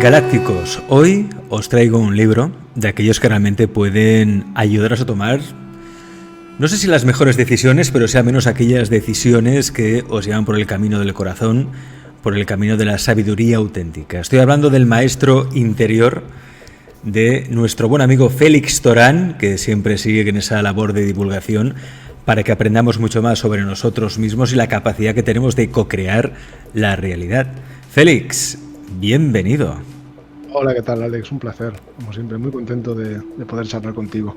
Galácticos, hoy os traigo un libro de aquellos que realmente pueden ayudaros a tomar, no sé si las mejores decisiones, pero sí al menos aquellas decisiones que os llevan por el camino del corazón, por el camino de la sabiduría auténtica. Estoy hablando del maestro interior de nuestro buen amigo Félix Torán, que siempre sigue en esa labor de divulgación para que aprendamos mucho más sobre nosotros mismos y la capacidad que tenemos de co-crear la realidad. Félix, bienvenido. Hola, ¿qué tal, Alex? Un placer, como siempre, muy contento de poder charlar contigo.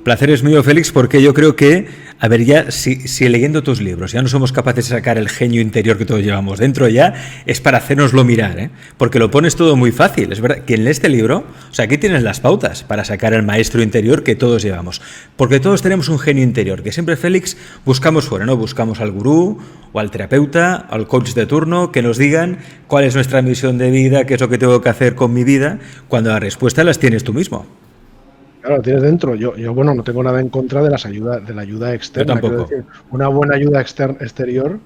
Placer es mío, Félix, porque yo creo que, a ver, ya si leyendo tus libros ya no somos capaces de sacar el genio interior que todos llevamos dentro, ya es para hacérnoslo mirar, ¿eh? Porque lo pones todo muy fácil. Es verdad, quien lee este libro, o sea, aquí tienes las pautas para sacar el maestro interior que todos llevamos. Porque todos tenemos un genio interior, que siempre, Félix, buscamos fuera, ¿no? Buscamos al gurú o al terapeuta, al coach de turno, que nos digan cuál es nuestra misión de vida, qué es lo que tengo que hacer con mi vida, cuando la respuesta las tienes tú mismo. Claro, lo tienes dentro. Yo bueno, no tengo nada en contra de la ayuda externa. Yo tampoco. Quiero decir, una buena ayuda exterior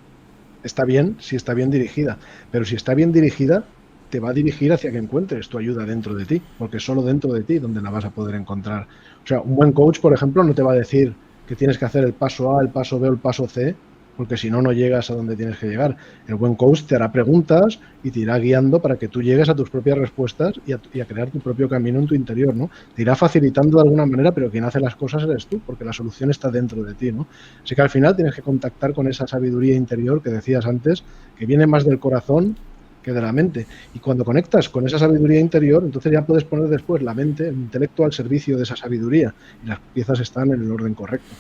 está bien si está bien dirigida, pero si está bien dirigida, te va a dirigir hacia que encuentres tu ayuda dentro de ti, porque es solo dentro de ti donde la vas a poder encontrar. O sea, un buen coach, por ejemplo, no te va a decir que tienes que hacer el paso A, el paso B o el paso C, porque si no, no llegas a donde tienes que llegar. El buen coach te hará preguntas y te irá guiando para que tú llegues a tus propias respuestas y a crear tu propio camino en tu interior, ¿no? Te irá facilitando de alguna manera, pero quien hace las cosas eres tú, porque la solución está dentro de ti, ¿no? Así que al final tienes que contactar con esa sabiduría interior que decías antes, que viene más del corazón que de la mente. Y cuando conectas con esa sabiduría interior, entonces ya puedes poner después la mente, el intelecto al servicio de esa sabiduría. Y las piezas están en el orden correcto.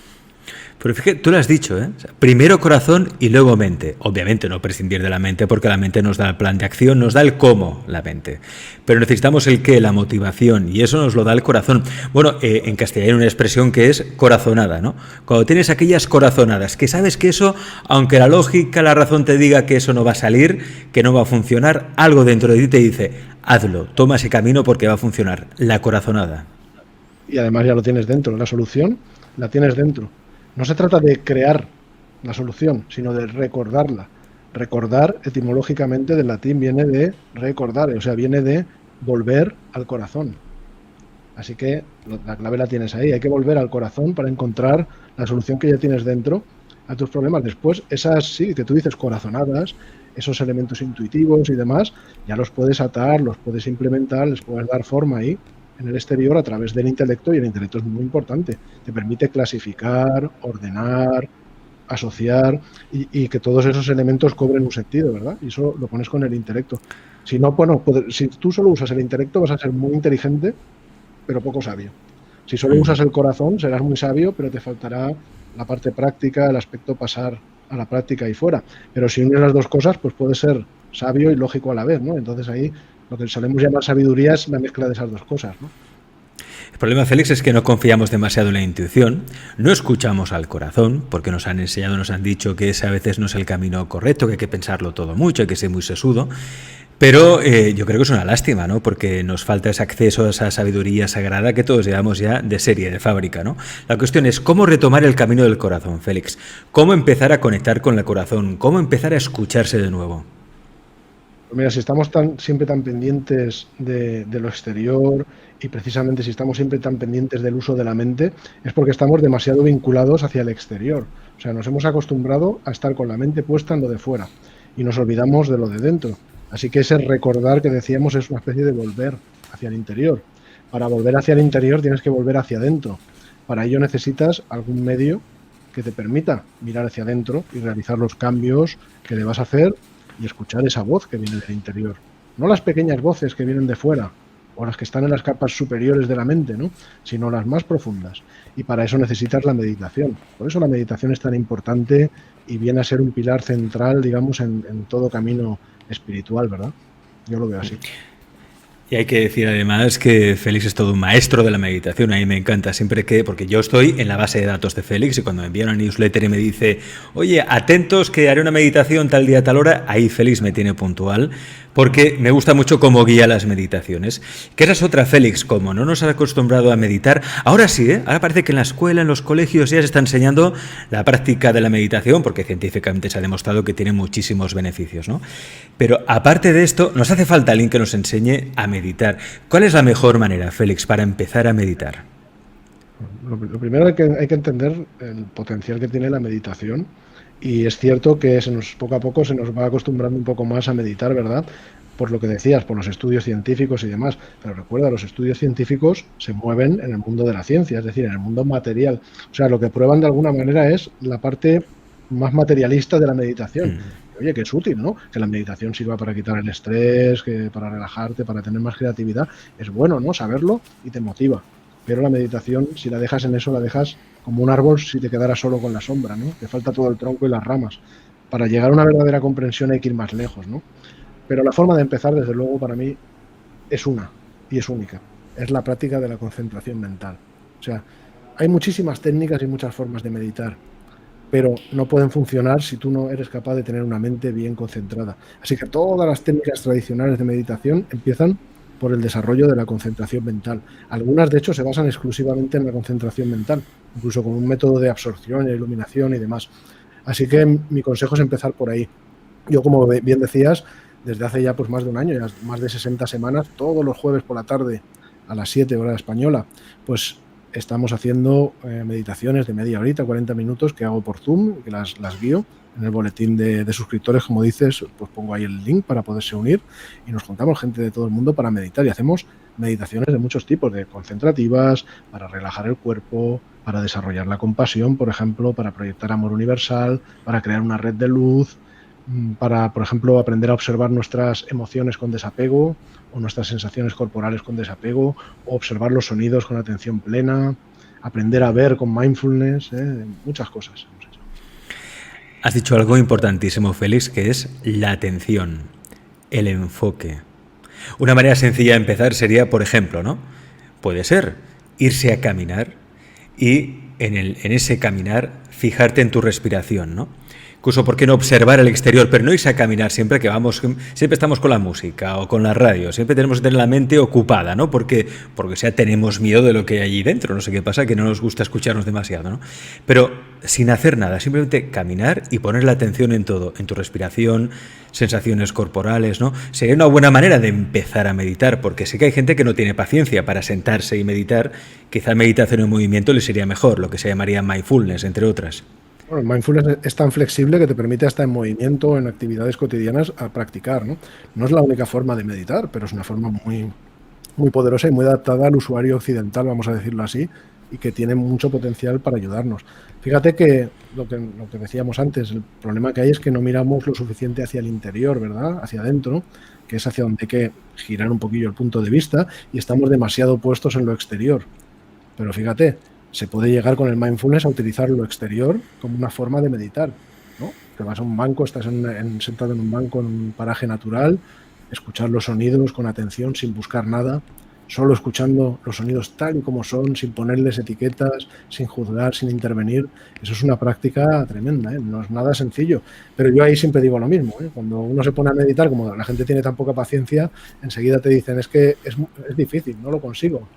Pero fíjate, tú lo has dicho, ¿eh? O sea, primero corazón y luego mente. Obviamente no prescindir de la mente porque la mente nos da el plan de acción, nos da el cómo, la mente. Pero necesitamos el qué, la motivación, y eso nos lo da el corazón. Bueno, en castellano hay una expresión que es corazonada, ¿no? Cuando tienes aquellas corazonadas, que sabes que eso, aunque la lógica, la razón te diga que eso no va a salir, que no va a funcionar, algo dentro de ti te dice, hazlo, toma ese camino porque va a funcionar. La corazonada. Y además ya lo tienes dentro, la solución la tienes dentro. No se trata de crear la solución, sino de recordarla. Recordar, etimológicamente, del latín viene de recordare, o sea, viene de volver al corazón. Así que la clave la tienes ahí. Hay que volver al corazón para encontrar la solución que ya tienes dentro a tus problemas. Después, esas, sí, que tú dices corazonadas, esos elementos intuitivos y demás, ya los puedes atar, los puedes implementar, les puedes dar forma ahí en el exterior a través del intelecto, y el intelecto es muy importante. Te permite clasificar, ordenar, asociar y que todos esos elementos cobren un sentido, ¿verdad? Y eso lo pones con el intelecto. Si no, bueno, si tú solo usas el intelecto vas a ser muy inteligente, pero poco sabio. Si solo usas el corazón serás muy sabio, pero te faltará la parte práctica, el aspecto pasar a la práctica y fuera. Pero si unes las dos cosas, pues puedes ser sabio y lógico a la vez, ¿no? Entonces ahí lo que solemos llamar sabiduría es la mezcla de esas dos cosas, ¿no? El problema, Félix, es que no confiamos demasiado en la intuición, no escuchamos al corazón, porque nos han enseñado, nos han dicho que ese a veces no es el camino correcto, que hay que pensarlo todo mucho, hay que ser muy sesudo. Pero yo creo que es una lástima, ¿no? Porque nos falta ese acceso a esa sabiduría sagrada que todos llevamos ya de serie, de fábrica, ¿no? La cuestión es cómo retomar el camino del corazón, Félix. Cómo empezar a conectar con el corazón, cómo empezar a escucharse de nuevo. Mira, si estamos siempre tan pendientes de lo exterior y precisamente si estamos siempre tan pendientes del uso de la mente, es porque estamos demasiado vinculados hacia el exterior. O sea, nos hemos acostumbrado a estar con la mente puesta en lo de fuera y nos olvidamos de lo de dentro. Así que ese recordar que decíamos es una especie de volver hacia el interior. Para volver hacia el interior tienes que volver hacia adentro. Para ello necesitas algún medio que te permita mirar hacia adentro y realizar los cambios que debas hacer y escuchar esa voz que viene del interior. No las pequeñas voces que vienen de fuera o las que están en las capas superiores de la mente, ¿no? Sino las más profundas. Y para eso necesitas la meditación. Por eso la meditación es tan importante y viene a ser un pilar central, digamos, en todo camino espiritual, ¿verdad? Yo lo veo así. Y hay que decir además que Félix es todo un maestro de la meditación. A mí me encanta siempre porque yo estoy en la base de datos de Félix y cuando me envía una newsletter y me dice, oye, atentos que haré una meditación tal día, tal hora, ahí Félix me tiene puntual porque me gusta mucho cómo guía las meditaciones. Que esa es otra, Félix, como no nos has acostumbrado a meditar, ahora sí, ahora parece que en la escuela, en los colegios ya se está enseñando la práctica de la meditación porque científicamente se ha demostrado que tiene muchísimos beneficios, ¿no? Pero aparte de esto, nos hace falta alguien que nos enseñe a meditar. ¿Cuál es la mejor manera, Félix, para empezar a meditar? Lo primero hay que entender el potencial que tiene la meditación y es cierto que poco a poco se nos va acostumbrando un poco más a meditar, ¿verdad? Por lo que decías, por los estudios científicos y demás. Pero recuerda, los estudios científicos se mueven en el mundo de la ciencia, es decir, en el mundo material. O sea, lo que prueban de alguna manera es la parte más materialista de la meditación. Oye, que es útil, ¿no? Que la meditación sirva para quitar el estrés, que para relajarte, para tener más creatividad. Es bueno, ¿no? Saberlo y te motiva. Pero la meditación, si la dejas en eso, la dejas como un árbol si te quedaras solo con la sombra, ¿no? Te falta todo el tronco y las ramas. Para llegar a una verdadera comprensión hay que ir más lejos, ¿no? Pero la forma de empezar, desde luego, para mí es una y es única. Es la práctica de la concentración mental. O sea, hay muchísimas técnicas y muchas formas de meditar, pero no pueden funcionar si tú no eres capaz de tener una mente bien concentrada. Así que todas las técnicas tradicionales de meditación empiezan por el desarrollo de la concentración mental. Algunas, de hecho, se basan exclusivamente en la concentración mental, incluso con un método de absorción e iluminación y demás. Así que mi consejo es empezar por ahí. Yo, como bien decías, desde hace ya pues más de un año, ya más de 60 semanas, todos los jueves por la tarde a las 7 hora española, pues estamos haciendo meditaciones de media horita, 40 minutos que hago por Zoom, que las guío. En el boletín de suscriptores, como dices, pues pongo ahí el link para poderse unir y nos juntamos gente de todo el mundo para meditar y hacemos meditaciones de muchos tipos, de concentrativas, para relajar el cuerpo, para desarrollar la compasión, por ejemplo, para proyectar amor universal, para crear una red de luz, para, por ejemplo, aprender a observar nuestras emociones con desapego o nuestras sensaciones corporales con desapego, o observar los sonidos con atención plena, aprender a ver con mindfulness, muchas cosas. Has dicho algo importantísimo, Félix, que es la atención, el enfoque. Una manera sencilla de empezar sería, por ejemplo, ¿no? Puede ser irse a caminar y en ese caminar fijarte en tu respiración, ¿no? Incluso, ¿por qué no observar el exterior? Pero no irse a caminar siempre que vamos, siempre estamos con la música o con la radio, siempre tenemos que tener la mente ocupada, ¿no? Porque tenemos miedo de lo que hay allí dentro, no sé qué pasa, que no nos gusta escucharnos demasiado, ¿no? Pero sin hacer nada, simplemente caminar y poner la atención en todo, en tu respiración, sensaciones corporales, ¿no? Sería una buena manera de empezar a meditar, porque sé que hay gente que no tiene paciencia para sentarse y meditar, quizá meditación en movimiento le sería mejor, lo que se llamaría mindfulness, entre otras. Bueno, el mindfulness es tan flexible que te permite hasta en movimiento, en actividades cotidianas, a practicar, ¿no? No es la única forma de meditar, pero es una forma muy, muy poderosa y muy adaptada al usuario occidental, vamos a decirlo así, y que tiene mucho potencial para ayudarnos. Fíjate que lo que decíamos antes, el problema que hay es que no miramos lo suficiente hacia el interior, ¿verdad? Hacia adentro, que es hacia donde hay que girar un poquillo el punto de vista, y estamos demasiado puestos en lo exterior. Pero fíjate, se puede llegar con el mindfulness a utilizar lo exterior como una forma de meditar, ¿no? Te vas a un banco, estás sentado en un banco en un paraje natural, escuchar los sonidos con atención, sin buscar nada, solo escuchando los sonidos tal y como son, sin ponerles etiquetas, sin juzgar, sin intervenir. Eso es una práctica tremenda, ¿eh? No es nada sencillo. Pero yo ahí siempre digo lo mismo, ¿eh? Cuando uno se pone a meditar, como la gente tiene tan poca paciencia, enseguida te dicen, es que es difícil, no lo consigo.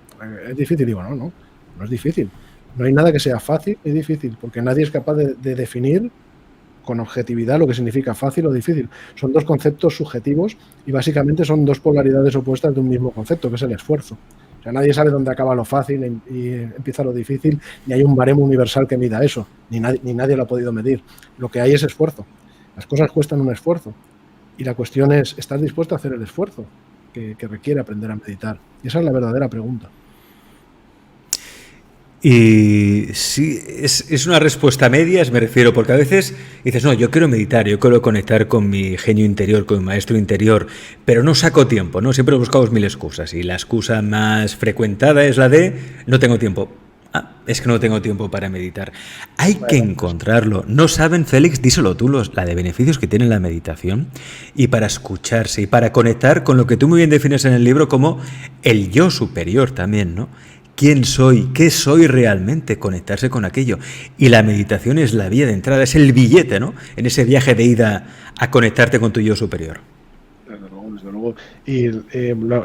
Es difícil, digo, no es difícil. No hay nada que sea fácil ni difícil, porque nadie es capaz de definir con objetividad lo que significa fácil o difícil. Son dos conceptos subjetivos y básicamente son dos polaridades opuestas de un mismo concepto, que es el esfuerzo. O sea, nadie sabe dónde acaba lo fácil y empieza lo difícil, ni hay un baremo universal que mida eso, ni nadie lo ha podido medir. Lo que hay es esfuerzo. Las cosas cuestan un esfuerzo y la cuestión es, ¿estás dispuesto a hacer el esfuerzo que requiere aprender a meditar? Y esa es la verdadera pregunta. Y sí, es una respuesta a medias, me refiero, porque a veces dices, no, yo quiero meditar, yo quiero conectar con mi genio interior, con mi maestro interior, pero no saco tiempo, ¿no? Siempre buscamos mil excusas y la excusa más frecuentada es la de no tengo tiempo. Es que no tengo tiempo para meditar. Hay que encontrarlo. No saben, Félix, díselo tú, la de beneficios que tiene la meditación y para escucharse y para conectar con lo que tú muy bien defines en el libro como el yo superior también, ¿no? ¿Quién soy? ¿Qué soy realmente? Conectarse con aquello. Y la meditación es la vía de entrada, es el billete, ¿no? En ese viaje de ida a conectarte con tu yo superior. Desde luego. Y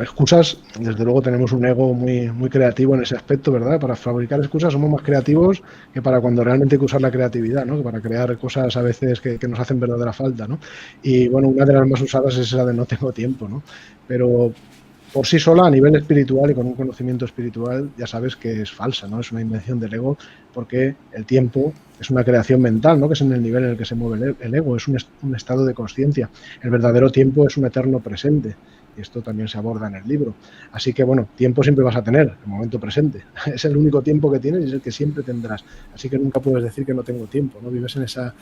excusas, desde luego tenemos un ego muy, muy creativo en ese aspecto, ¿verdad? Para fabricar excusas somos más creativos que para cuando realmente hay que usar la creatividad, ¿no? Que para crear cosas a veces que nos hacen verdadera falta, ¿no? Y bueno, una de las más usadas es esa de no tengo tiempo, ¿no? Pero por sí sola, a nivel espiritual y con un conocimiento espiritual, ya sabes que es falsa, ¿no? Es una invención del ego, porque el tiempo es una creación mental, ¿no? Que es en el nivel en el que se mueve el ego, es un estado de consciencia. El verdadero tiempo es un eterno presente, y esto también se aborda en el libro. Así que, bueno, tiempo siempre vas a tener, el momento presente. Es el único tiempo que tienes y es el que siempre tendrás. Así que nunca puedes decir que no tengo tiempo, ¿no? Vives en esa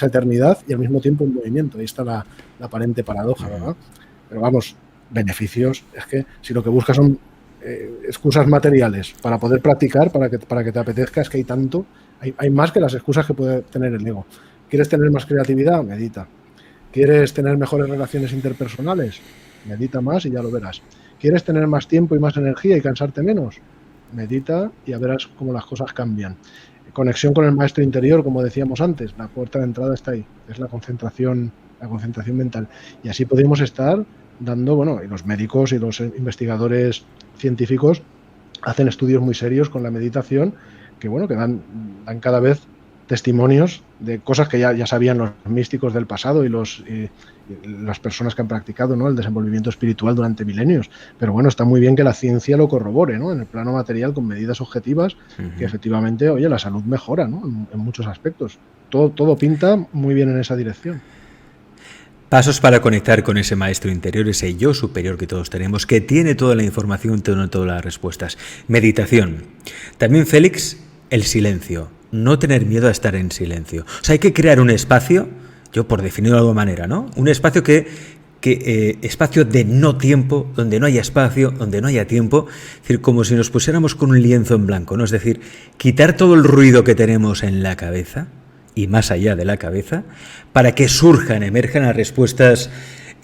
eternidad y al mismo tiempo en movimiento. Ahí está la aparente paradoja, ¿verdad? Pero vamos, beneficios, es que si lo que buscas son excusas materiales para poder practicar, para que te apetezca, es que hay tanto, hay más que las excusas que puede tener el ego. ¿Quieres tener más creatividad? Medita. ¿Quieres tener mejores relaciones interpersonales? Medita más y ya lo verás. ¿Quieres tener más tiempo y más energía y cansarte menos? Medita y ya verás cómo las cosas cambian. Conexión con el maestro interior, como decíamos antes, la puerta de entrada está ahí, es la concentración mental. Y así podemos estar dando, bueno, y los médicos y los investigadores científicos hacen estudios muy serios con la meditación que, bueno, que dan cada vez testimonios de cosas que ya sabían los místicos del pasado y las personas que han practicado, ¿no?, el desenvolvimiento espiritual durante milenios. Pero bueno, está muy bien que la ciencia lo corrobore, ¿no?, en el plano material con medidas objetivas, que efectivamente, oye, la salud mejora, ¿no?, en muchos aspectos. Todo pinta muy bien en esa dirección. Pasos para conectar con ese maestro interior, ese yo superior que todos tenemos, que tiene toda la información, tiene todas las respuestas. Meditación. También, Félix, el silencio. No tener miedo a estar en silencio. O sea, hay que crear un espacio, yo por definirlo de alguna manera, ¿no? Un espacio espacio de no tiempo, donde no haya espacio, donde no haya tiempo. Es decir, como si nos pusiéramos con un lienzo en blanco, ¿no? Es decir, quitar todo el ruido que tenemos en la cabeza y más allá de la cabeza, para que emerjan las respuestas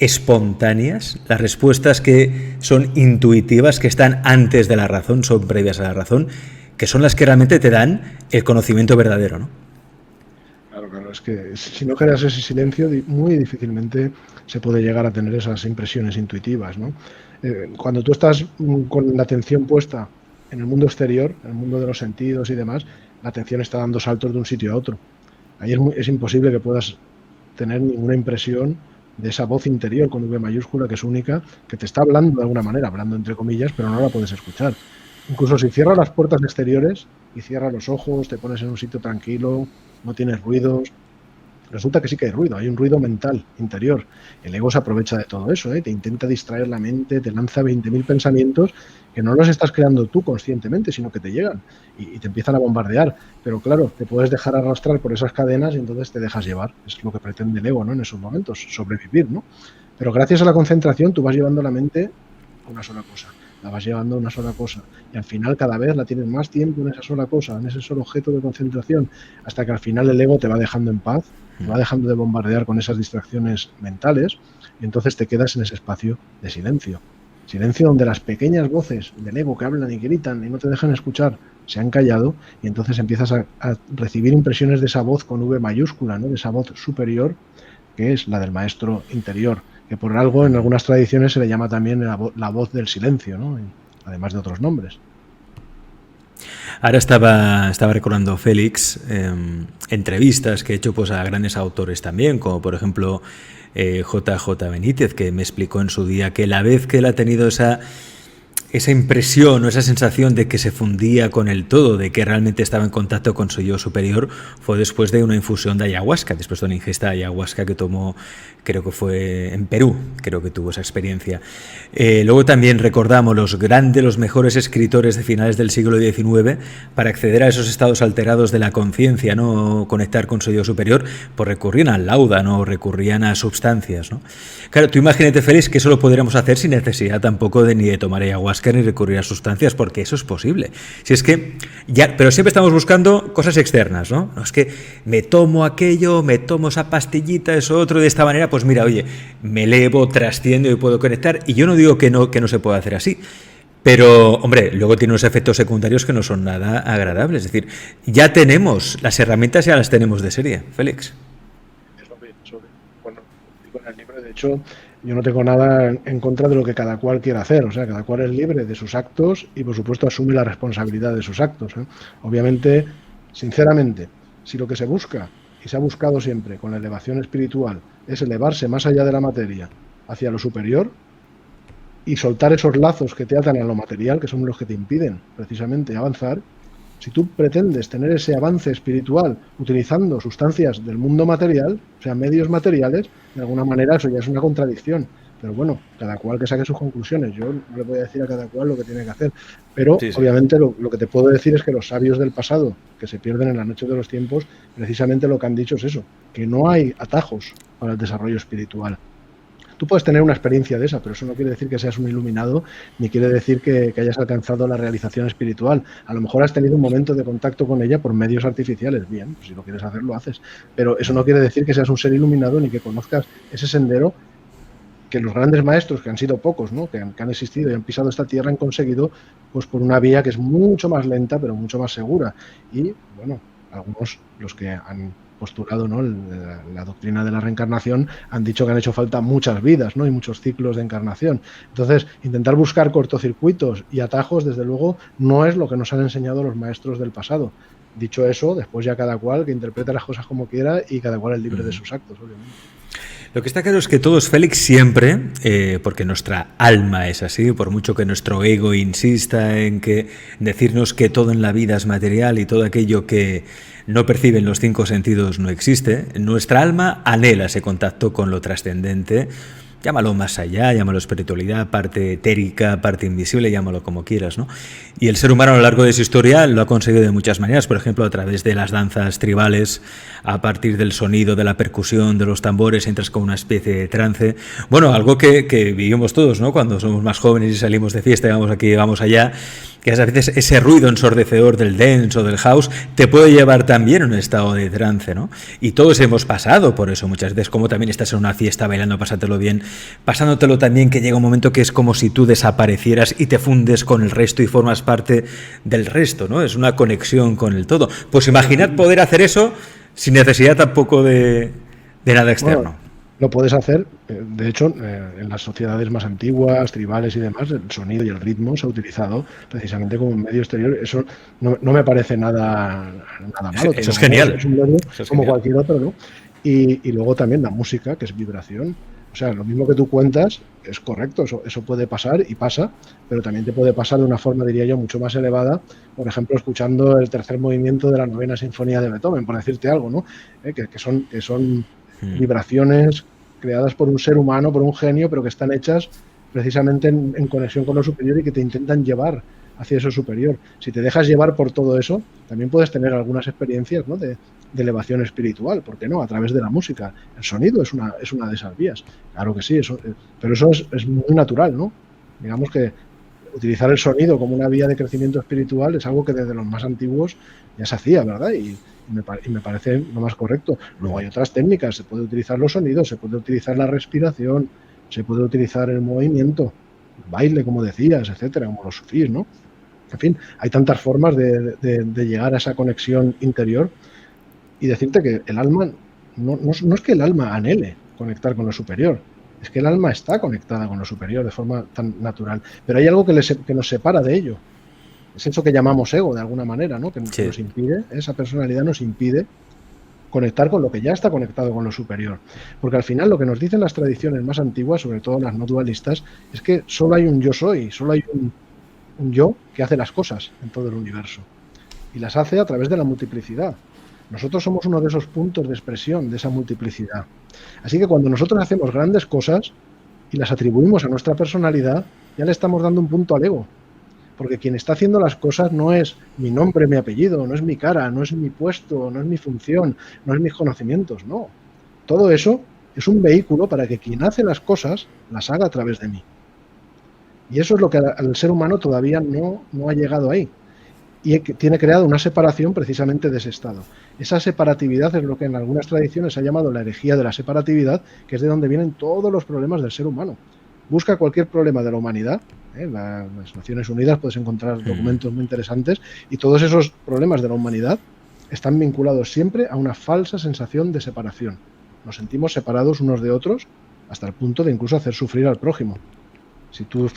espontáneas, las respuestas que son intuitivas, que están antes de la razón, son previas a la razón, que son las que realmente te dan el conocimiento verdadero, ¿no? Claro, es que si no creas ese silencio, muy difícilmente se puede llegar a tener esas impresiones intuitivas, ¿no? Cuando tú estás con la atención puesta en el mundo exterior, en el mundo de los sentidos y demás, la atención está dando saltos de un sitio a otro. Ahí es imposible que puedas tener ninguna impresión de esa voz interior con V mayúscula, que es única, que te está hablando de alguna manera, hablando entre comillas, pero no la puedes escuchar. Incluso si cierras las puertas exteriores y cierras los ojos, te pones en un sitio tranquilo, no tienes ruidos, resulta que sí que hay ruido, hay un ruido mental interior. El ego se aprovecha de todo eso, te intenta distraer la mente, te lanza 20.000 pensamientos que no los estás creando tú conscientemente, sino que te llegan y te empiezan a bombardear. Pero claro, te puedes dejar arrastrar por esas cadenas y entonces te dejas llevar. Es lo que pretende el ego, ¿no?, en esos momentos, sobrevivir, ¿no? Pero gracias a la concentración tú vas llevando la mente a una sola cosa. La vas llevando a una sola cosa y al final cada vez la tienes más tiempo en esa sola cosa, en ese solo objeto de concentración, hasta que al final el ego te va dejando en paz, te va dejando de bombardear con esas distracciones mentales y entonces te quedas en ese espacio de silencio. Silencio donde las pequeñas voces del ego que hablan y gritan y no te dejan escuchar se han callado y entonces empiezas a recibir impresiones de esa voz con V mayúscula, ¿no?, de esa voz superior que es la del maestro interior, que por algo en algunas tradiciones se le llama también la voz del silencio, ¿no?, además de otros nombres. Ahora estaba recordando, Félix, entrevistas que he hecho pues a grandes autores también, como por ejemplo J.J. Benítez, que me explicó en su día que la vez que él ha tenido esa impresión o esa sensación de que se fundía con el todo, de que realmente estaba en contacto con su yo superior, fue después de una infusión de ayahuasca, después de una ingesta de ayahuasca que tomó, creo que fue en Perú, creo que tuvo esa experiencia. Luego también recordamos los mejores escritores de finales del siglo XIX para acceder a esos estados alterados de la conciencia, ¿no?, conectar con su yo superior, pues recurrían al lauda, ¿no?, recurrían a sustancias, ¿no? Claro, tú imagínate, Félix, que eso lo podríamos hacer sin necesidad tampoco ni de tomar ayahuasca ayahuasca ni recurrir a sustancias, porque eso es posible. Si es que ya, pero siempre estamos buscando cosas externas, ¿no? No es que me tomo aquello, me tomo esa pastillita, eso otro, de esta manera, pues mira, oye, me elevo, trasciendo y puedo conectar. Y yo no digo que no se pueda hacer así. Pero, hombre, luego tiene unos efectos secundarios que no son nada agradables. Es decir, ya tenemos las herramientas, ya las tenemos de serie. Félix. Bueno, digo en el libro, de hecho, yo no tengo nada en contra de lo que cada cual quiera hacer. O sea, cada cual es libre de sus actos y, por supuesto, asume la responsabilidad de sus actos. Obviamente, sinceramente, si lo que se busca, y se ha buscado siempre con la elevación espiritual, es elevarse más allá de la materia, hacia lo superior, y soltar esos lazos que te atan a lo material, que son los que te impiden precisamente avanzar, si tú pretendes tener ese avance espiritual utilizando sustancias del mundo material, o sea, medios materiales, de alguna manera eso ya es una contradicción. Pero bueno, cada cual que saque sus conclusiones. Yo no le voy a decir a cada cual lo que tiene que hacer. Pero sí. Obviamente lo que te puedo decir es que los sabios del pasado, que se pierden en la noche de los tiempos, precisamente lo que han dicho es eso, que no hay atajos para el desarrollo espiritual. Tú puedes tener una experiencia de esa, pero eso no quiere decir que seas un iluminado, ni quiere decir que hayas alcanzado la realización espiritual. A lo mejor has tenido un momento de contacto con ella por medios artificiales. Bien, pues si lo quieres hacer, lo haces. Pero eso no quiere decir que seas un ser iluminado ni que conozcas ese sendero que los grandes maestros, que han sido pocos, ¿no? que han existido y han pisado esta tierra, han conseguido pues por una vía que es mucho más lenta, pero mucho más segura. Y, bueno, algunos, los que han postulado, ¿no?, la doctrina de la reencarnación, han dicho que han hecho falta muchas vidas, ¿no?, y muchos ciclos de encarnación. Entonces, intentar buscar cortocircuitos y atajos, desde luego, no es lo que nos han enseñado los maestros del pasado. Dicho eso, después ya cada cual que interprete las cosas como quiera y cada cual es libre de sus actos, obviamente. Lo que está claro es que todos, Félix, siempre, porque nuestra alma es así, por mucho que nuestro ego insista en decirnos que todo en la vida es material y todo aquello que no perciben los 5 sentidos no existe, nuestra alma anhela ese contacto con lo trascendente. Llámalo más allá, llámalo espiritualidad, parte etérica, parte invisible, llámalo como quieras, ¿no? Y el ser humano a lo largo de su historia lo ha conseguido de muchas maneras, por ejemplo, a través de las danzas tribales, a partir del sonido, de la percusión, de los tambores, entras con una especie de trance. Bueno, algo que vivimos todos, ¿no? Cuando somos más jóvenes y salimos de fiesta y vamos aquí, vamos allá, que a veces ese ruido ensordecedor del dance o del house te puede llevar también a un estado de trance, ¿no? Y todos hemos pasado por eso muchas veces, como también estás en una fiesta bailando, pasándolo bien, pasándotelo también, que llega un momento que es como si tú desaparecieras y te fundes con el resto y formas parte del resto, ¿no? Es una conexión con el todo. Pues imaginad poder hacer eso sin necesidad tampoco de nada externo. Bueno, lo puedes hacer, de hecho, en las sociedades más antiguas, tribales y demás, el sonido y el ritmo se ha utilizado precisamente como un medio exterior. Eso no me parece nada malo. Eso es genial. Es un medio como cualquier otro, ¿no? Y luego también la música, que es vibración. O sea, lo mismo que tú cuentas es correcto, eso puede pasar y pasa, pero también te puede pasar de una forma, diría yo, mucho más elevada, por ejemplo, escuchando el tercer movimiento de la 9ª Sinfonía de Beethoven, por decirte algo, ¿no? Que son vibraciones creadas por un ser humano, por un genio, pero que están hechas precisamente en conexión con lo superior y que te intentan llevar hacia eso superior. Si te dejas llevar por todo eso, también puedes tener algunas experiencias, ¿no?, de elevación espiritual, ¿por qué no? A través de la música. El sonido es una de esas vías. Claro que sí, pero eso es muy natural, ¿no? Digamos que utilizar el sonido como una vía de crecimiento espiritual es algo que desde los más antiguos ya se hacía, ¿verdad? Y me parece lo más correcto. Luego hay otras técnicas, se puede utilizar los sonidos, se puede utilizar la respiración, se puede utilizar el movimiento, el baile, como decías, etcétera, como los sufís, ¿no? En fin, hay tantas formas de llegar a esa conexión interior y decirte que el alma, no es que el alma anhele conectar con lo superior, es que el alma está conectada con lo superior de forma tan natural, pero hay algo que nos separa de ello. Es eso que llamamos ego, de alguna manera, ¿no? Que nos impide, esa personalidad nos impide conectar con lo que ya está conectado con lo superior. Porque al final lo que nos dicen las tradiciones más antiguas, sobre todo las no dualistas, es que solo hay un yo soy, solo hay un yo que hace las cosas en todo el universo. Y las hace a través de la multiplicidad. Nosotros somos uno de esos puntos de expresión de esa multiplicidad. Así que cuando nosotros hacemos grandes cosas y las atribuimos a nuestra personalidad, ya le estamos dando un punto al ego. Porque quien está haciendo las cosas no es mi nombre, mi apellido, no es mi cara, no es mi puesto, no es mi función, no es mis conocimientos, no. Todo eso es un vehículo para que quien hace las cosas las haga a través de mí. Y eso es lo que al ser humano todavía no ha llegado ahí. Y tiene creado una separación precisamente de ese estado. Esa separatividad es lo que en algunas tradiciones se ha llamado la herejía de la separatividad, que es de donde vienen todos los problemas del ser humano. Busca cualquier problema de la humanidad, en las Naciones Unidas puedes encontrar documentos muy interesantes, y todos esos problemas de la humanidad están vinculados siempre a una falsa sensación de separación. Nos sentimos separados unos de otros hasta el punto de incluso hacer sufrir al prójimo. Si tú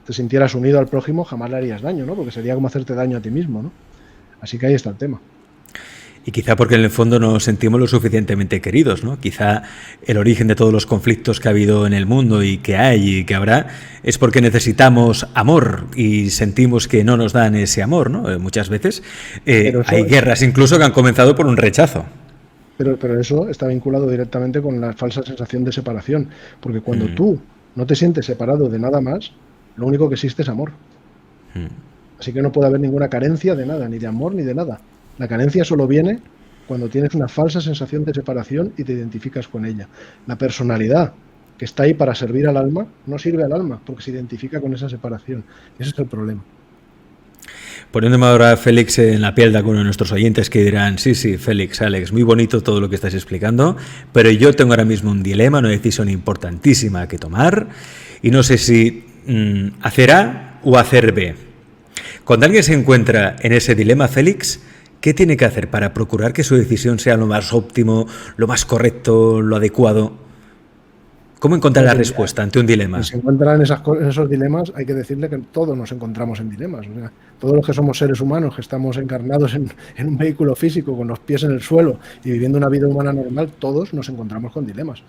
te sintieras unido al prójimo, jamás le harías daño, ¿no? Porque sería como hacerte daño a ti mismo, ¿no? Así que ahí está el tema. Y quizá porque en el fondo no nos sentimos lo suficientemente queridos, ¿no? Quizá el origen de todos los conflictos que ha habido en el mundo y que hay y que habrá es porque necesitamos amor y sentimos que no nos dan ese amor, ¿no? Muchas veces hay guerras incluso que han comenzado por un rechazo. Pero eso está vinculado directamente con la falsa sensación de separación, porque cuando tú no te sientes separado de nada más, lo único que existe es amor. Así que no puede haber ninguna carencia de nada, ni de amor ni de nada. La carencia solo viene cuando tienes una falsa sensación de separación y te identificas con ella. La personalidad que está ahí para servir al alma no sirve al alma porque se identifica con esa separación. Ese es el problema. Poniéndome ahora, Félix, en la piel de alguno de nuestros oyentes que dirán, sí, Félix, Alex, muy bonito todo lo que estás explicando, pero yo tengo ahora mismo un dilema, una decisión importantísima que tomar y no sé si hacer A o hacer B. Cuando alguien se encuentra en ese dilema, Félix, ¿qué tiene que hacer para procurar que su decisión sea lo más óptimo, lo más correcto, lo adecuado? ¿Cómo encontrar la respuesta ante un dilema? Si se encuentran en esos dilemas, hay que decirle que todos nos encontramos en dilemas. O sea, todos los que somos seres humanos, que estamos encarnados en un vehículo físico, con los pies en el suelo y viviendo una vida humana normal, todos nos encontramos con dilemas.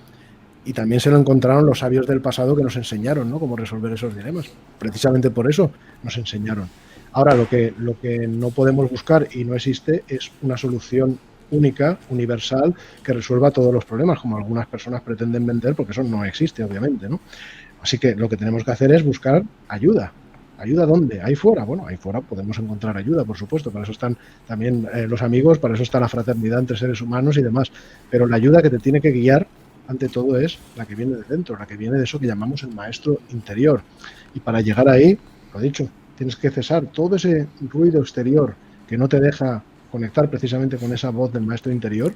Y también se lo encontraron los sabios del pasado que nos enseñaron, ¿no?, cómo resolver esos dilemas. Precisamente por eso nos enseñaron. Ahora, lo que no podemos buscar y no existe es una solución única, universal, que resuelva todos los problemas, como algunas personas pretenden vender, porque eso no existe, obviamente, ¿no? Así que lo que tenemos que hacer es buscar ayuda. ¿Ayuda dónde? ¿Ahí fuera? Bueno, ahí fuera podemos encontrar ayuda, por supuesto. Para eso están también los amigos, para eso está la fraternidad entre seres humanos y demás. Pero la ayuda que te tiene que guiar, ante todo, es la que viene de dentro, la que viene de eso que llamamos el maestro interior. Y para llegar ahí, lo dicho, tienes que cesar todo ese ruido exterior que no te deja conectar precisamente con esa voz del maestro interior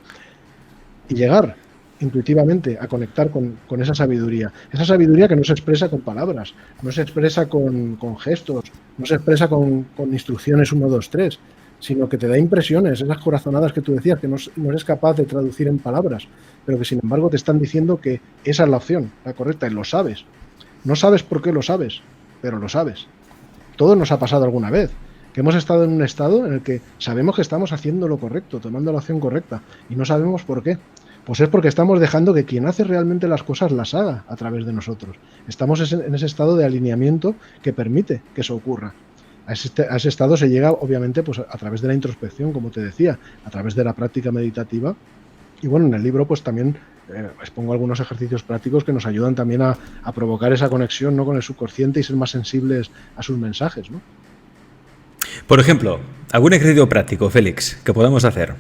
y llegar intuitivamente a conectar con esa sabiduría que no se expresa con palabras, no se expresa con gestos, no se expresa con instrucciones 1, 2, 3, sino que te da impresiones, esas corazonadas que tú decías, que no eres capaz de traducir en palabras, pero que sin embargo te están diciendo que esa es la opción, la correcta, y lo sabes. No sabes por qué lo sabes, pero lo sabes. Todo nos ha pasado alguna vez, que hemos estado en un estado en el que sabemos que estamos haciendo lo correcto, tomando la acción correcta, y no sabemos por qué. Pues es porque estamos dejando que quien hace realmente las cosas las haga a través de nosotros. Estamos en ese estado de alineamiento que permite que eso ocurra. A ese estado se llega, obviamente, pues a través de la introspección, como te decía, a través de la práctica meditativa. Y bueno, en el libro pues también expongo algunos ejercicios prácticos que nos ayudan también a provocar esa conexión, ¿no?, con el subconsciente y ser más sensibles a sus mensajes, ¿no? Por ejemplo, ¿algún ejercicio práctico, Félix, que podamos hacer?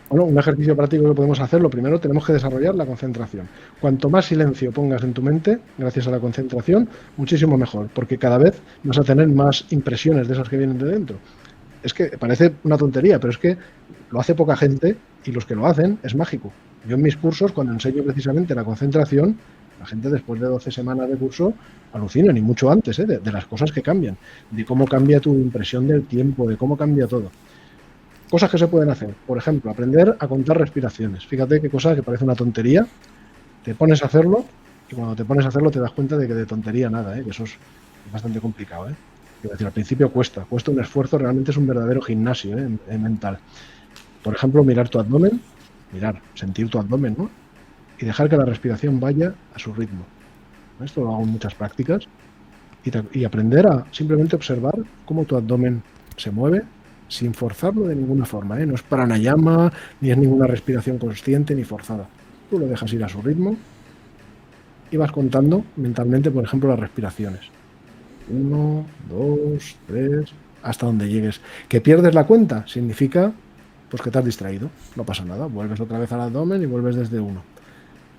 Bueno, un ejercicio práctico que podemos hacer, lo primero, tenemos que desarrollar la concentración. Cuanto más silencio pongas en tu mente, gracias a la concentración, muchísimo mejor, porque cada vez vas a tener más impresiones de esas que vienen de dentro. Es que parece una tontería, pero es que lo hace poca gente y los que lo hacen es mágico. Yo en mis cursos, cuando enseño precisamente la concentración, la gente después de 12 semanas de curso alucina, ni mucho antes, de las cosas que cambian, de cómo cambia tu impresión del tiempo, de cómo cambia todo. Cosas que se pueden hacer, por ejemplo, aprender a contar respiraciones. Fíjate qué cosa que parece una tontería, te pones a hacerlo y cuando te pones a hacerlo te das cuenta de que de tontería nada, que eso es bastante complicado. Es decir, al principio cuesta un esfuerzo, realmente es un verdadero gimnasio mental. Por ejemplo, mirar tu abdomen, sentir tu abdomen, ¿no?, y dejar que la respiración vaya a su ritmo. Esto lo hago en muchas prácticas y aprender a simplemente observar cómo tu abdomen se mueve sin forzarlo de ninguna forma, No es pranayama, ni es ninguna respiración consciente ni forzada. Tú lo dejas ir a su ritmo y vas contando mentalmente, por ejemplo, las respiraciones. 1, 2, 3, hasta donde llegues. Que pierdes la cuenta significa pues que te has distraído, no pasa nada, vuelves otra vez al abdomen y vuelves desde 1.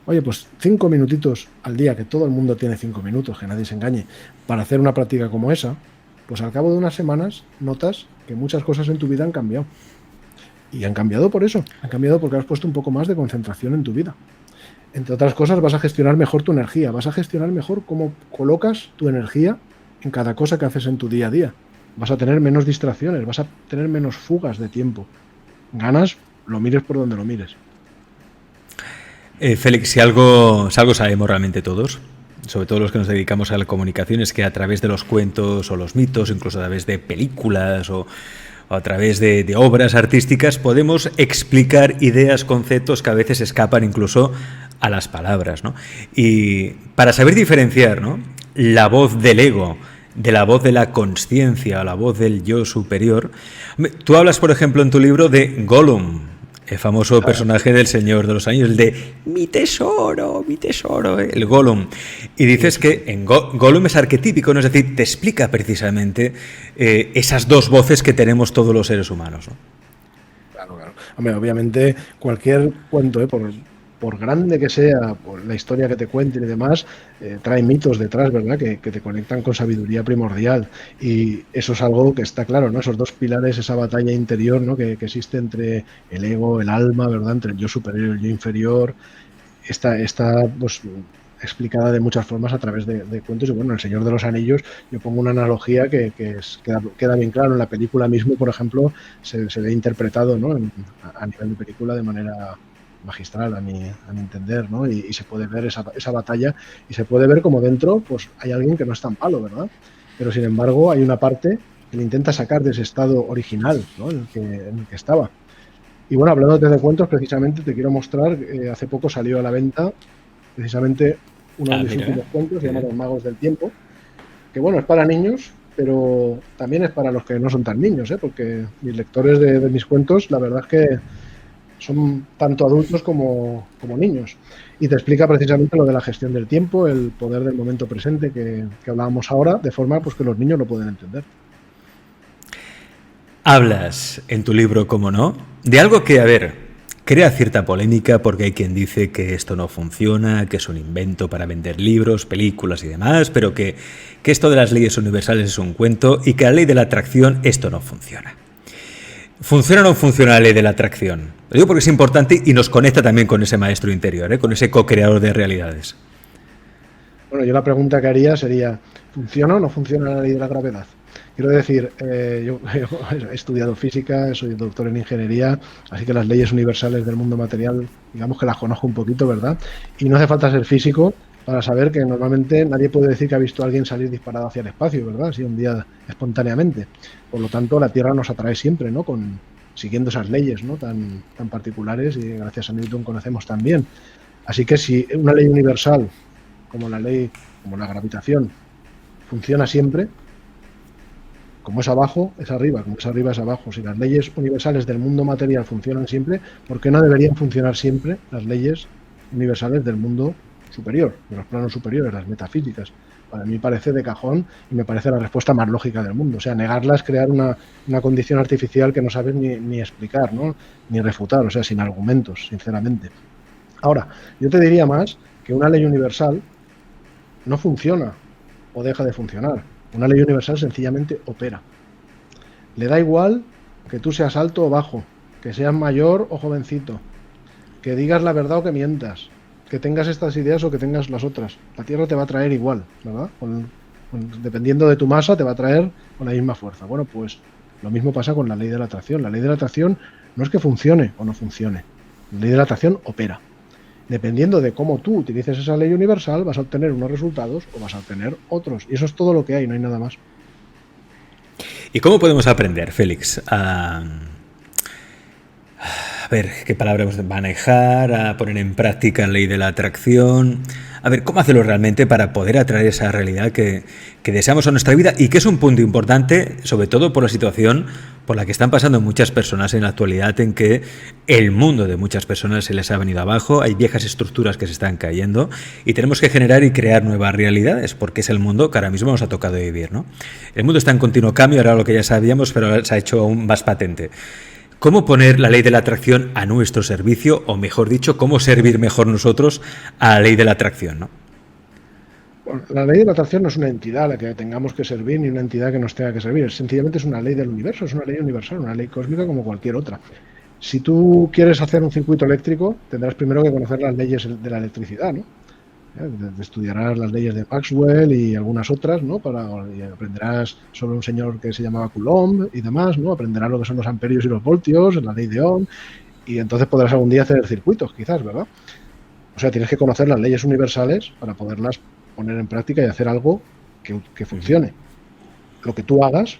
Oye, pues 5 minutitos al día, que todo el mundo tiene 5 minutos, que nadie se engañe, para hacer una práctica como esa, pues al cabo de unas semanas notas que muchas cosas en tu vida han cambiado. Y han cambiado por eso, han cambiado porque has puesto un poco más de concentración en tu vida. Entre otras cosas, vas a gestionar mejor tu energía, vas a gestionar mejor cómo colocas tu energía en cada cosa que haces en tu día a día. Vas a tener menos distracciones, vas a tener menos fugas de tiempo. Ganas, lo mires por donde lo mires. Félix, si algo sabemos realmente todos, sobre todo los que nos dedicamos a la comunicación, es que a través de los cuentos o los mitos, incluso a través de películas o a través de obras artísticas, podemos explicar ideas, conceptos que a veces escapan incluso a las palabras, ¿no? Y para saber diferenciar, ¿no?, la voz del ego de la voz de la consciencia o la voz del yo superior, tú hablas, por ejemplo, en tu libro de Gollum, el famoso personaje del Señor de los Anillos, el de mi tesoro, el Gollum. Y dices que en Gollum es arquetípico, ¿no? Es decir, te explica precisamente esas dos voces que tenemos todos los seres humanos, ¿no? Claro, claro. Hombre, obviamente cualquier cuento, por grande que sea, por la historia que te cuenten y demás, trae mitos detrás, ¿verdad? Que te conectan con sabiduría primordial. Y eso es algo que está claro, ¿no? Esos dos pilares, esa batalla interior, ¿no?, que existe entre el ego, el alma, ¿verdad? Entre el yo superior y el yo inferior. Está pues explicada de muchas formas a través de cuentos. Y bueno, en El Señor de los Anillos yo pongo una analogía que queda bien claro. En la película mismo, por ejemplo, se ve interpretado, ¿no?, a nivel de película de manera magistral, a mi entender, ¿no? Y se puede ver esa batalla y se puede ver como dentro pues hay alguien que no es tan malo, ¿verdad? Pero sin embargo hay una parte que le intenta sacar de ese estado original, ¿no?, en el que estaba. Y bueno, hablándote de cuentos, precisamente te quiero mostrar, hace poco salió a la venta precisamente uno de mis últimos cuentos, se llama Los Magos del Tiempo, que bueno, es para niños, pero también es para los que no son tan niños, porque mis lectores de mis cuentos, la verdad es que son tanto adultos como niños. Y te explica precisamente lo de la gestión del tiempo, el poder del momento presente que hablábamos ahora, de forma pues que los niños lo pueden entender. Hablas en tu libro, como no, de algo que, a ver, crea cierta polémica porque hay quien dice que esto no funciona, que es un invento para vender libros, películas y demás, pero que esto de las leyes universales es un cuento y que la ley de la atracción, esto no funciona. ¿Funciona o no funciona la ley de la atracción? Lo digo porque es importante y nos conecta también con ese maestro interior, con ese co-creador de realidades. Bueno, yo la pregunta que haría sería, ¿funciona o no funciona la ley de la gravedad? Quiero decir, yo he estudiado física, soy doctor en ingeniería, así que las leyes universales del mundo material, digamos que las conozco un poquito, ¿verdad? Y no hace falta ser físico para saber que normalmente nadie puede decir que ha visto a alguien salir disparado hacia el espacio, ¿verdad? Así un día espontáneamente. Por lo tanto, la Tierra nos atrae siempre, ¿no?, siguiendo esas leyes, ¿no?, tan particulares, y gracias a Newton conocemos también. Así que si una ley universal, como la gravitación, funciona siempre, como es abajo, es arriba, como es arriba, es abajo. Si las leyes universales del mundo material funcionan siempre, ¿por qué no deberían funcionar siempre las leyes universales del mundo superior, de los planos superiores, las metafísicas? Para mí parece de cajón y me parece la respuesta más lógica del mundo. O sea, negarla es crear una condición artificial que no sabes ni explicar, ¿no?, ni refutar, o sea, sin argumentos, sinceramente. Ahora, yo te diría más que una ley universal no funciona o deja de funcionar. Una ley universal sencillamente opera. Le da igual que tú seas alto o bajo, que seas mayor o jovencito, que digas la verdad o que mientas, que tengas estas ideas o que tengas las otras. La Tierra te va a traer igual, ¿verdad? Dependiendo de tu masa, te va a traer con la misma fuerza. Bueno, pues lo mismo pasa con la ley de la atracción. La ley de la atracción no es que funcione o no funcione. La ley de la atracción opera. Dependiendo de cómo tú utilices esa ley universal, vas a obtener unos resultados o vas a obtener otros. Y eso es todo lo que hay, no hay nada más. ¿Y cómo podemos aprender, Félix, a ver qué palabras manejar, a poner en práctica la ley de la atracción? A ver, ¿cómo hacerlo realmente para poder atraer esa realidad que deseamos a nuestra vida y que es un punto importante, sobre todo por la situación por la que están pasando muchas personas en la actualidad, en que el mundo de muchas personas se les ha venido abajo, hay viejas estructuras que se están cayendo y tenemos que generar y crear nuevas realidades porque es el mundo que ahora mismo nos ha tocado vivir, ¿no? El mundo está en continuo cambio, ahora lo que ya sabíamos, pero se ha hecho aún más patente. cómo poner la ley de la atracción a nuestro servicio, o mejor dicho, cómo servir mejor nosotros a la ley de la atracción, ¿no? Bueno, la ley de la atracción no es una entidad a la que tengamos que servir ni una entidad que nos tenga que servir. Sencillamente es una ley del universo, es una ley universal, una ley cósmica como cualquier otra. Si tú quieres hacer un circuito eléctrico, tendrás primero que conocer las leyes de la electricidad, ¿no? Estudiarás las leyes de Maxwell y algunas otras, ¿no? Y aprenderás sobre un señor que se llamaba Coulomb y demás, ¿no? Aprenderás lo que son los amperios y los voltios, la ley de Ohm, y entonces podrás algún día hacer circuitos, quizás, ¿verdad? O sea, tienes que conocer las leyes universales para poderlas poner en práctica y hacer algo que funcione. Lo que tú hagas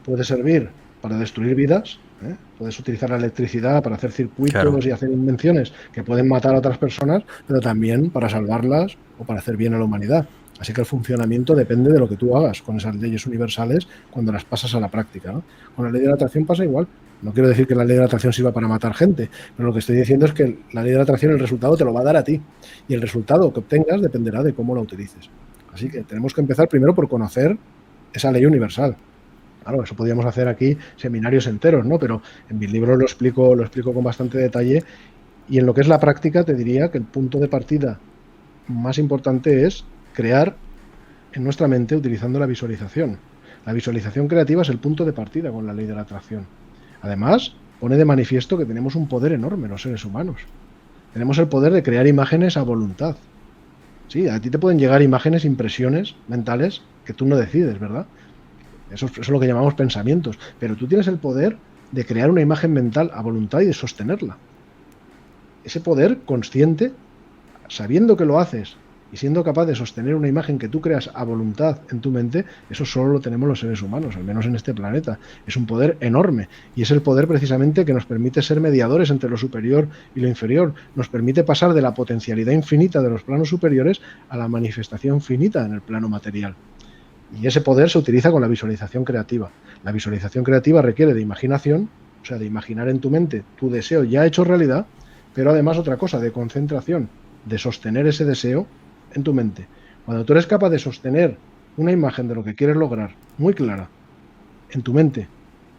puede servir para destruir vidas, ¿eh? Puedes utilizar la electricidad para hacer circuitos y hacer invenciones que pueden matar a otras personas, pero también para salvarlas o para hacer bien a la humanidad. Así que el funcionamiento depende de lo que tú hagas con esas leyes universales cuando las pasas a la práctica, ¿no? Con la ley de la atracción pasa igual. No quiero decir que la ley de la atracción sirva para matar gente, pero lo que estoy diciendo es que la ley de la atracción, el resultado te lo va a dar a ti. Y el resultado que obtengas dependerá de cómo lo utilices. Así que tenemos que empezar primero por conocer esa ley universal. Claro, eso podríamos hacer aquí seminarios enteros, ¿no? Pero en mis libros lo explico con bastante detalle. Y en lo que es la práctica te diría que el punto de partida más importante es crear en nuestra mente utilizando la visualización. La visualización creativa es el punto de partida con la ley de la atracción. Además, pone de manifiesto que tenemos un poder enorme los seres humanos. Tenemos el poder de crear imágenes a voluntad. Sí, a ti te pueden llegar imágenes, impresiones mentales que tú no decides, ¿verdad? Eso es lo que llamamos pensamientos. Pero tú tienes el poder de crear una imagen mental a voluntad y de sostenerla. Ese poder consciente, sabiendo que lo haces y siendo capaz de sostener una imagen que tú creas a voluntad en tu mente, eso solo lo tenemos los seres humanos, al menos en este planeta. Es un poder enorme y es el poder precisamente que nos permite ser mediadores entre lo superior y lo inferior. Nos permite pasar de la potencialidad infinita de los planos superiores a la manifestación finita en el plano material. Y ese poder se utiliza con la visualización creativa. La visualización creativa requiere de imaginación, o sea, de imaginar en tu mente tu deseo ya hecho realidad, pero además otra cosa, de concentración, de sostener ese deseo en tu mente. Cuando tú eres capaz de sostener una imagen de lo que quieres lograr muy clara en tu mente,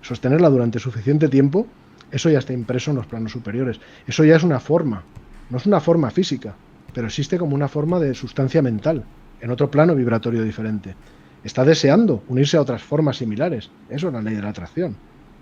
sostenerla durante suficiente tiempo, eso ya está impreso en los planos superiores. Eso ya es una forma, no es una forma física, pero existe como una forma de sustancia mental, en otro plano vibratorio diferente. Está deseando unirse a otras formas similares. Eso es la ley de la atracción.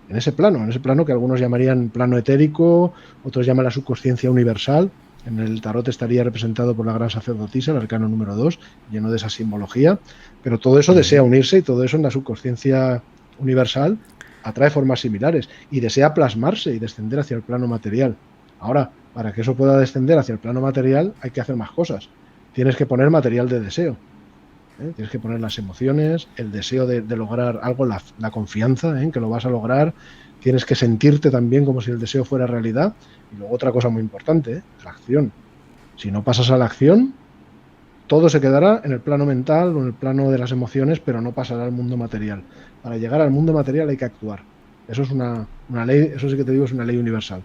En ese plano que algunos llamarían plano etérico, otros llaman la subconsciencia universal. En el tarot estaría representado por la gran sacerdotisa, el arcano número 2, lleno de esa simbología. Pero todo eso desea unirse y todo eso en la subconsciencia universal atrae formas similares y desea plasmarse y descender hacia el plano material. Ahora, para que eso pueda descender hacia el plano material hay que hacer más cosas. Tienes que poner material de deseo. Tienes que poner las emociones, el deseo de lograr algo, la confianza en que lo vas a lograr. Tienes que sentirte también como si el deseo fuera realidad. Y luego otra cosa muy importante, la acción. Si no pasas a la acción, todo se quedará en el plano mental o en el plano de las emociones, pero no pasará al mundo material. Para llegar al mundo material hay que actuar. Eso es una ley, eso sí que te digo, es una ley universal.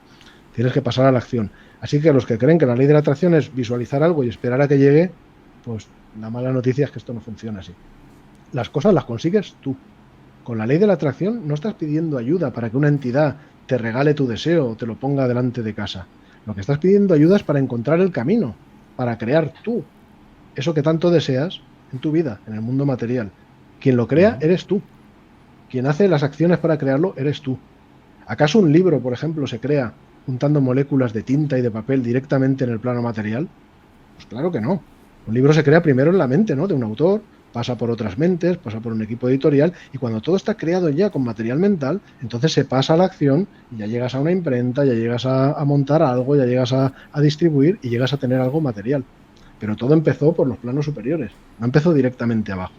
Tienes que pasar a la acción. Así que los que creen que la ley de la atracción es visualizar algo y esperar a que llegue, pues la mala noticia es que esto no funciona así. Las cosas las consigues tú. Con la ley de la atracción no estás pidiendo ayuda para que una entidad te regale tu deseo o te lo ponga delante de casa. Lo que estás pidiendo ayuda es para encontrar el camino, para crear tú eso que tanto deseas en tu vida, en el mundo material. Quien lo crea eres tú. Quien hace las acciones para crearlo eres tú. ¿Acaso un libro, por ejemplo, se crea juntando moléculas de tinta y de papel directamente en el plano material? Pues claro que no. Un libro se crea primero en la mente, ¿no?, de un autor, pasa por otras mentes, pasa por un equipo editorial y cuando todo está creado ya con material mental, entonces se pasa a la acción y ya llegas a una imprenta, ya llegas a montar algo, ya llegas a distribuir y llegas a tener algo material. Pero todo empezó por los planos superiores, no empezó directamente abajo.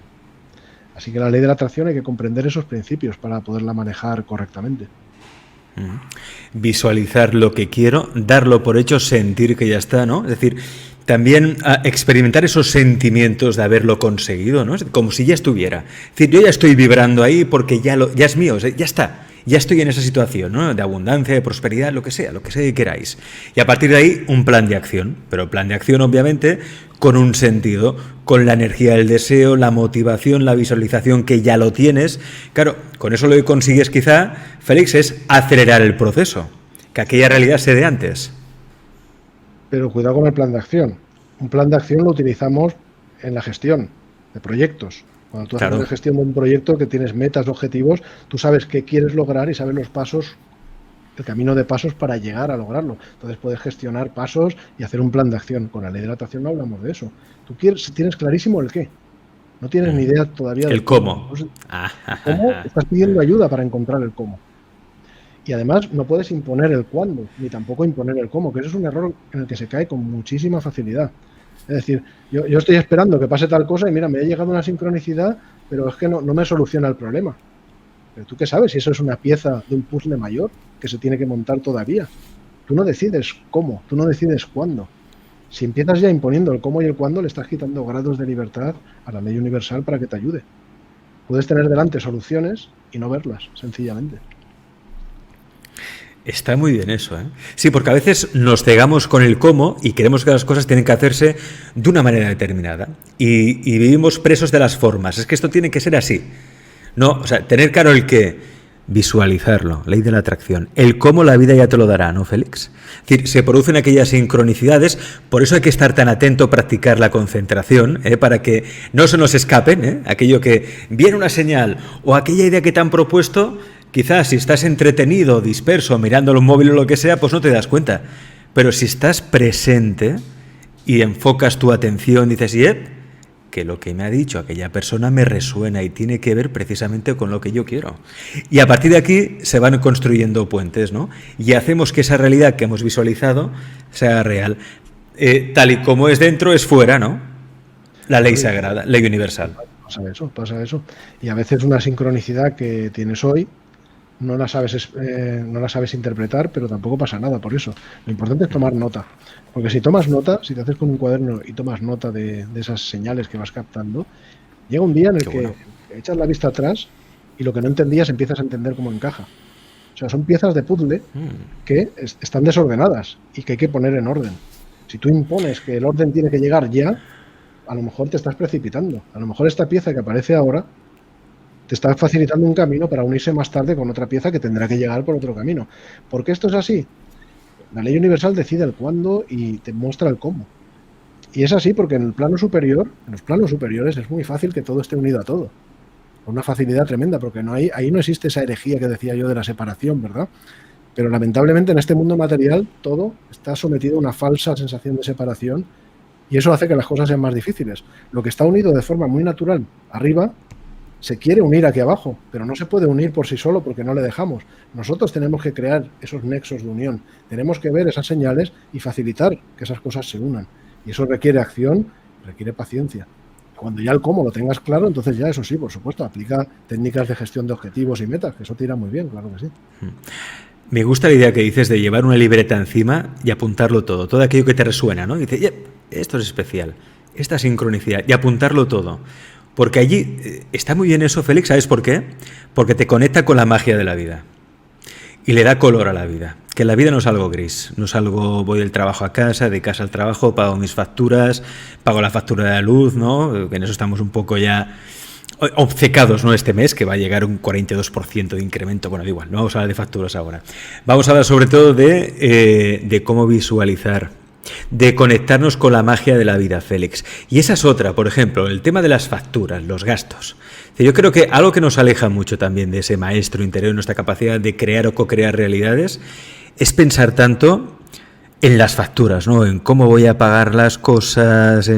Así que la ley de la atracción hay que comprender esos principios para poderla manejar correctamente. Visualizar lo que quiero, darlo por hecho, sentir que ya está, ¿no? Es decir, también experimentar esos sentimientos de haberlo conseguido, ¿no? Como si ya estuviera. Es decir, yo ya estoy vibrando ahí porque ya es mío, ya está. Ya estoy en esa situación, ¿no? De abundancia, de prosperidad, lo que sea que queráis. Y a partir de ahí, un plan de acción. Pero plan de acción, obviamente, con un sentido, con la energía del deseo, la motivación, la visualización que ya lo tienes. Claro, con eso lo que consigues quizá, Félix, es acelerar el proceso, que aquella realidad se dé antes. Pero cuidado con el plan de acción. Un plan de acción lo utilizamos en la gestión de proyectos. Cuando tú haces una gestión de un proyecto que tienes metas, objetivos, tú sabes qué quieres lograr y sabes los pasos, el camino de pasos para llegar a lograrlo. Entonces puedes gestionar pasos y hacer un plan de acción. Con la ley de la atracción no hablamos de eso. Tú tienes clarísimo el qué. No tienes ni idea todavía del cómo. ¿Cómo? Estás pidiendo ayuda para encontrar el cómo. Y además no puedes imponer el cuándo, ni tampoco imponer el cómo, que eso es un error en el que se cae con muchísima facilidad. Es decir, yo estoy esperando que pase tal cosa y mira, me ha llegado una sincronicidad, pero es que no me soluciona el problema. Pero tú qué sabes si eso es una pieza de un puzzle mayor que se tiene que montar todavía. Tú no decides cómo, tú no decides cuándo. Si empiezas ya imponiendo el cómo y el cuándo, le estás quitando grados de libertad a la ley universal para que te ayude. Puedes tener delante soluciones y no verlas, sencillamente. Está muy bien eso, ¿eh? Sí, porque a veces nos cegamos con el cómo y creemos que las cosas tienen que hacerse de una manera determinada. Y vivimos presos de las formas. Es que esto tiene que ser así. No, o sea, tener claro el qué, visualizarlo, ley de la atracción. El cómo la vida ya te lo dará, ¿no, Félix? Es decir, se producen aquellas sincronicidades, por eso hay que estar tan atento a practicar la concentración, para que no se nos escapen, aquello que viene una señal o aquella idea que te han propuesto. Quizás si estás entretenido, disperso, mirando el móvil o lo que sea, pues no te das cuenta. Pero si estás presente y enfocas tu atención, dices, que lo que me ha dicho aquella persona me resuena y tiene que ver precisamente con lo que yo quiero. Y a partir de aquí se van construyendo puentes, ¿no? Y hacemos que esa realidad que hemos visualizado sea real. Tal y como es dentro, es fuera, ¿no? La ley sagrada, ley universal. Pasa eso. Y a veces una sincronicidad que tienes hoy, no la sabes interpretar, pero tampoco pasa nada por eso. Lo importante es tomar nota. Porque si tomas nota, si te haces con un cuaderno y tomas nota de esas señales que vas captando, llega un día en el que echas la vista atrás y lo que no entendías empiezas a entender cómo encaja. O sea, son piezas de puzzle que están desordenadas y que hay que poner en orden. Si tú impones que el orden tiene que llegar ya, a lo mejor te estás precipitando. A lo mejor esta pieza que aparece ahora te está facilitando un camino para unirse más tarde con otra pieza que tendrá que llegar por otro camino. ¿Por qué esto es así? La ley universal decide el cuándo y te muestra el cómo. Y es así porque en el plano superior, en los planos superiores, es muy fácil que todo esté unido a todo. Con una facilidad tremenda, porque ahí no existe esa herejía que decía yo de la separación, ¿verdad? Pero lamentablemente en este mundo material todo está sometido a una falsa sensación de separación y eso hace que las cosas sean más difíciles. Lo que está unido de forma muy natural arriba se quiere unir aquí abajo, pero no se puede unir por sí solo porque no le dejamos. Nosotros tenemos que crear esos nexos de unión, tenemos que ver esas señales y facilitar que esas cosas se unan. Y eso requiere acción, requiere paciencia. Cuando ya el cómo lo tengas claro, entonces ya eso sí, por supuesto, aplica técnicas de gestión de objetivos y metas, que eso te irá muy bien, claro que sí. Me gusta la idea que dices de llevar una libreta encima y apuntarlo todo aquello que te resuena, ¿no? Y dices, esto es especial, esta sincronicidad, y apuntarlo todo. Porque allí está muy bien eso, Félix, ¿sabes por qué? Porque te conecta con la magia de la vida y le da color a la vida. Que la vida no es algo gris, no es algo voy del trabajo a casa, de casa al trabajo, pago mis facturas, pago la factura de la luz, ¿no? Que en eso estamos un poco ya obcecados, ¿no? Este mes, que va a llegar un 42% de incremento. Bueno, da igual, no vamos a hablar de facturas ahora. Vamos a hablar sobre todo de cómo visualizar, de conectarnos con la magia de la vida, Félix. Y esa es otra, por ejemplo, el tema de las facturas, los gastos. Yo creo que algo que nos aleja mucho también de ese maestro interior, nuestra capacidad de crear o co-crear realidades, es pensar tanto en las facturas, ¿no? En cómo voy a pagar las cosas,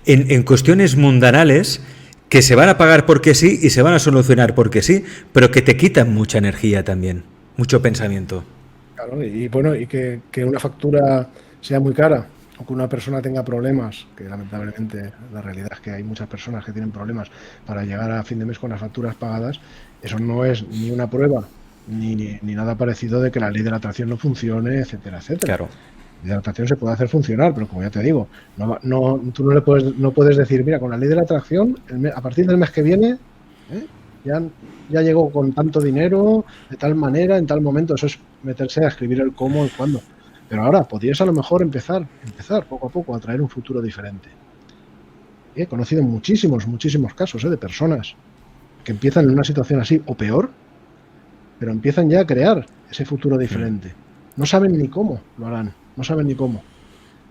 en cuestiones mundanales que se van a pagar porque sí y se van a solucionar porque sí, pero que te quitan mucha energía también, mucho pensamiento. Claro, y bueno, y que una factura sea muy cara o que una persona tenga problemas, que lamentablemente la realidad es que hay muchas personas que tienen problemas para llegar a fin de mes con las facturas pagadas, eso no es ni una prueba ni nada parecido de que la ley de la atracción no funcione, etcétera, etcétera. Claro. La ley de la atracción se puede hacer funcionar, pero como ya te digo, tú no puedes decir, mira, con la ley de la atracción, a partir del mes que viene, ya llegó con tanto dinero, de tal manera, en tal momento. Eso es meterse a escribir el cómo, el cuándo. Pero ahora podrías a lo mejor empezar poco a poco a traer un futuro diferente. He conocido muchísimos casos de personas que empiezan en una situación así o peor, pero empiezan ya a crear ese futuro diferente. No saben ni cómo lo harán, no saben ni cómo.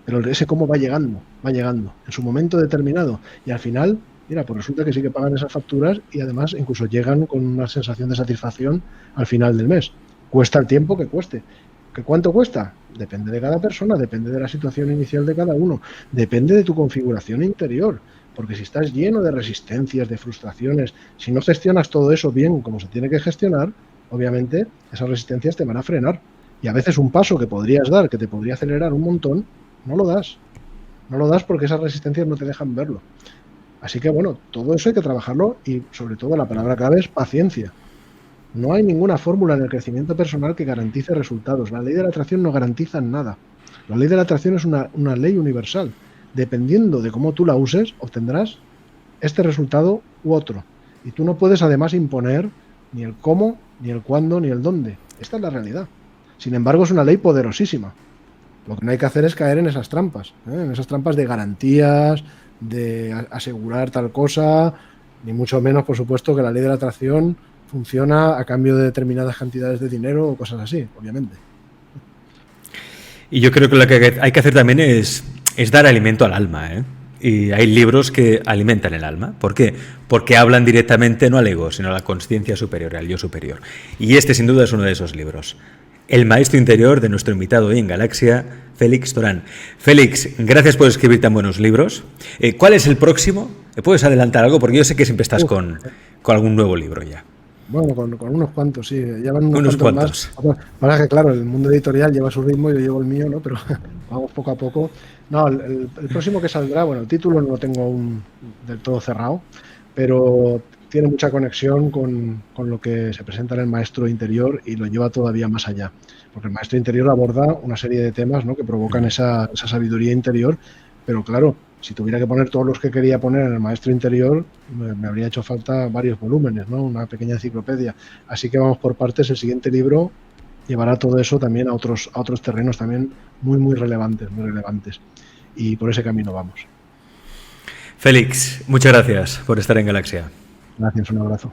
Pero ese cómo va llegando en su momento determinado. Y al final, mira, pues resulta que sí que pagan esas facturas y además incluso llegan con una sensación de satisfacción al final del mes. Cuesta el tiempo que cueste. ¿Que cuánto cuesta? Depende de cada persona, depende de la situación inicial de cada uno, depende de tu configuración interior. Porque si estás lleno de resistencias, de frustraciones, si no gestionas todo eso bien como se tiene que gestionar, obviamente esas resistencias te van a frenar. Y a veces un paso que podrías dar, que te podría acelerar un montón, no lo das. No lo das porque esas resistencias no te dejan verlo. Así que bueno, todo eso hay que trabajarlo y sobre todo la palabra clave es paciencia. No hay ninguna fórmula en el crecimiento personal que garantice resultados. La ley de la atracción no garantiza nada. La ley de la atracción es una ley universal. Dependiendo de cómo tú la uses, obtendrás este resultado u otro. Y tú no puedes además imponer ni el cómo, ni el cuándo, ni el dónde. Esta es la realidad. Sin embargo, es una ley poderosísima. Lo que no hay que hacer es caer en esas trampas, en esas trampas de garantías, de asegurar tal cosa, ni mucho menos, por supuesto, que la ley de la atracción funciona a cambio de determinadas cantidades de dinero o cosas así, obviamente. Y yo creo que lo que hay que hacer también es dar alimento al alma, ¿eh? Y hay libros que alimentan el alma. ¿Por qué? Porque hablan directamente no al ego, sino a la consciencia superior, al yo superior. Y este, sin duda, es uno de esos libros. El maestro interior de nuestro invitado hoy en Galaxia, Félix Torán. Félix, gracias por escribir tan buenos libros. ¿Cuál es el próximo? ¿Puedes adelantar algo? Porque yo sé que siempre estás con algún nuevo libro ya. Bueno, con unos cuantos, sí. Llevan unos cuantos más. Ahora que, claro, el mundo editorial lleva su ritmo, yo llevo el mío, ¿no? Pero vamos poco a poco. No, el próximo que saldrá, bueno, el título no lo tengo aún del todo cerrado, pero tiene mucha conexión con lo que se presenta en el maestro interior y lo lleva todavía más allá. Porque el maestro interior aborda una serie de temas, ¿no?, que provocan esa sabiduría interior, pero claro, si tuviera que poner todos los que quería poner en el maestro interior, me habría hecho falta varios volúmenes, ¿no?, una pequeña enciclopedia. Así que vamos por partes. El siguiente libro llevará todo eso también a otros terrenos también muy relevantes, y por ese camino vamos. Félix, muchas gracias por estar en Galaxia. Gracias, un abrazo.